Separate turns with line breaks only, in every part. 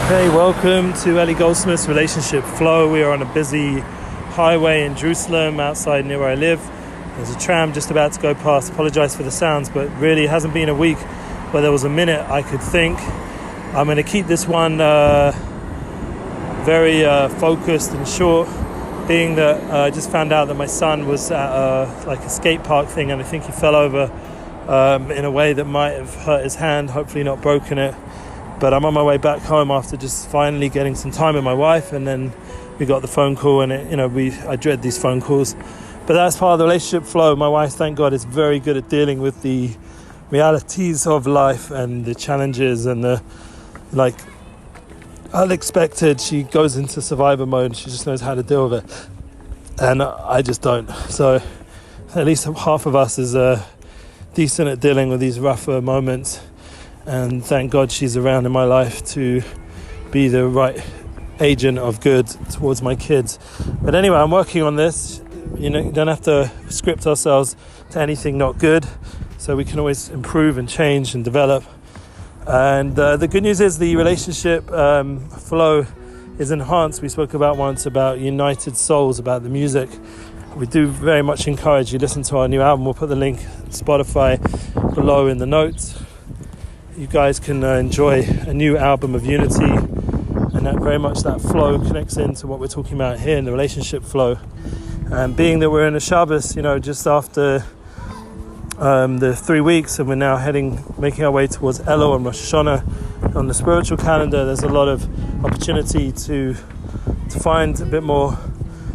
Hey, welcome to Ellie Goldsmith's Relationship Flow. We are on a busy highway in Jerusalem, outside near where I live. There's a tram just about to go past. Apologise for the sounds, but really it hasn't been a week where there was a minute I could think. I'm going to keep this one very focused and short, being that I just found out that my son was at a skate park thing, and I think he fell over in a way that might have hurt his hand, hopefully not broken it. But I'm on my way back home after just finally getting some time with my wife, and then we got the phone call, and I dread these phone calls. But that's part of the relationship flow. My wife, thank God, is very good at dealing with the realities of life and the challenges and the unexpected. She goes into survivor mode and she just knows how to deal with it. And I just don't. So at least half of us is decent at dealing with these rougher moments. And thank God she's around in my life to be the right agent of good towards my kids. But anyway, I'm working on this. You don't have to script ourselves to anything not good. So we can always improve and change and develop. And the good news is the relationship flow is enhanced. We spoke about once about united souls, about the music. We do very much encourage you to listen to our new album. We'll put the link on Spotify below in the notes. You guys can enjoy a new album of unity, and that very much that flow connects into what we're talking about here in the relationship flow. And being that we're in a Shabbos, just after the 3 weeks, and we're now making our way towards Elul and Rosh Hashanah on the spiritual calendar, there's a lot of opportunity to find a bit more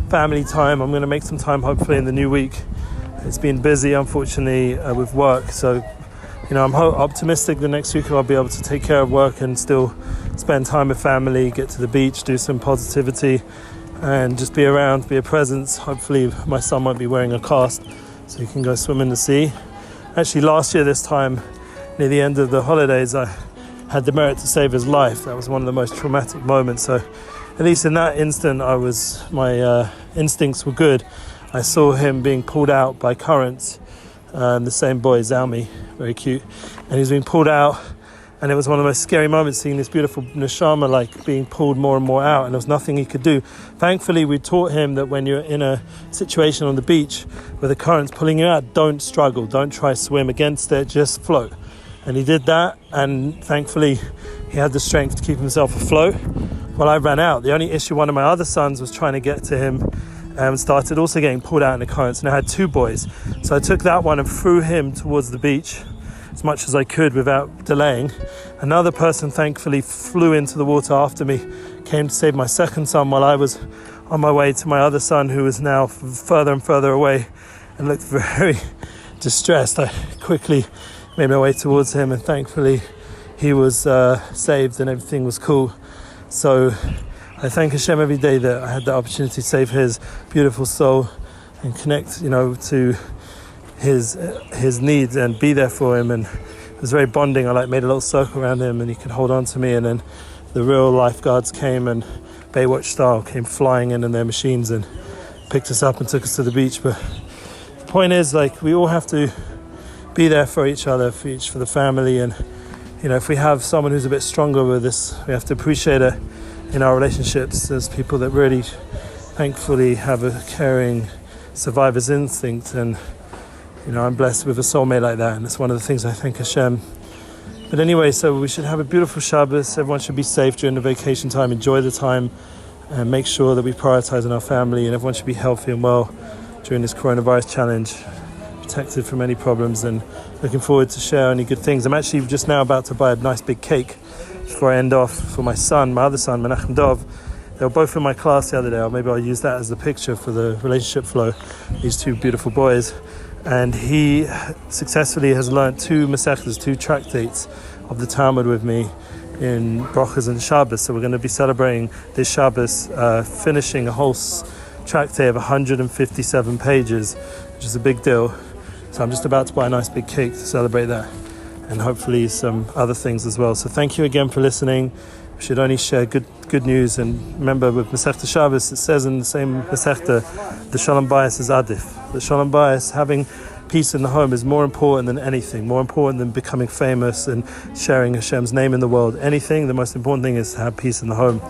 family time. I'm going to make some time hopefully in the new week. It's been busy, unfortunately, with work, so I'm optimistic the next week I'll be able to take care of work and still spend time with family, get to the beach, do some positivity, and just be around, be a presence. Hopefully my son might be wearing a cast so he can go swim in the sea. Actually, last year this time, near the end of the holidays, I had the merit to save his life. That was one of the most traumatic moments. So at least in that instant, my instincts were good. I saw him being pulled out by currents. The same boy, Zalmi, very cute, and he was being pulled out, and it was one of the most scary moments, seeing this beautiful neshama being pulled more and more out, and there was nothing he could do. Thankfully, we taught him that when you're in a situation on the beach where the current's pulling you out, don't struggle, don't try to swim against it, just float. And he did that, and thankfully he had the strength to keep himself afloat. Well, I ran out. The only issue, one of my other sons was trying to get to him and started also getting pulled out in the currents, and I had two boys, so I took that one and threw him towards the beach as much as I could without delaying. Another person thankfully flew into the water after me, came to save my second son while I was on my way to my other son, who was now further and further away and looked very distressed. I quickly made my way towards him, and thankfully he was saved and everything was cool. So I thank Hashem every day that I had the opportunity to save his beautiful soul and connect, to his needs and be there for him. And it was very bonding. I made a little circle around him, and he could hold on to me. And then the real lifeguards came, and Baywatch style came flying in their machines and picked us up and took us to the beach. But the point is, we all have to be there for each other, for the family. And if we have someone who's a bit stronger with this, we have to appreciate it. In our relationships, there's people that really, thankfully, have a caring survivor's instinct, and I'm blessed with a soulmate like that, and it's one of the things I thank Hashem. But anyway, so we should have a beautiful Shabbos. Everyone should be safe during the vacation time, enjoy the time, and make sure that we prioritize in our family, and everyone should be healthy and well during this coronavirus challenge, protected from any problems, and looking forward to share any good things. I'm actually just now about to buy a nice big cake before I end off for my other son, Menachem Dov. They were both in my class the other day, or maybe I'll use that as the picture for the relationship flow, these two beautiful boys. And he successfully has learned two tractates of the Talmud with me in Brachas and Shabbos. So we're going to be celebrating this Shabbos, finishing a whole tractate of 157 pages, which is a big deal. So I'm just about to buy a nice big cake to celebrate that, and hopefully some other things as well. So thank you again for listening. We should only share good news. And remember, with Masechta Shabbos, it says in the same Masechta, the Shalom Bayis is Adif. The Shalom Bayis, having peace in the home is more important than anything, more important than becoming famous and sharing Hashem's name in the world. Anything, the most important thing is to have peace in the home.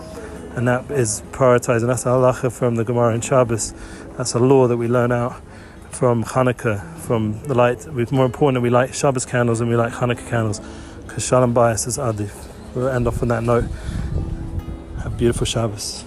And that is prioritized. And that's a halacha from the Gemara in Shabbos. That's a law that we learn out from Hanukkah, from the light. It's more important that we light Shabbos candles than we light Hanukkah candles, because Shalom Bayis is Adif. We'll end off on that note. Have a beautiful Shabbos.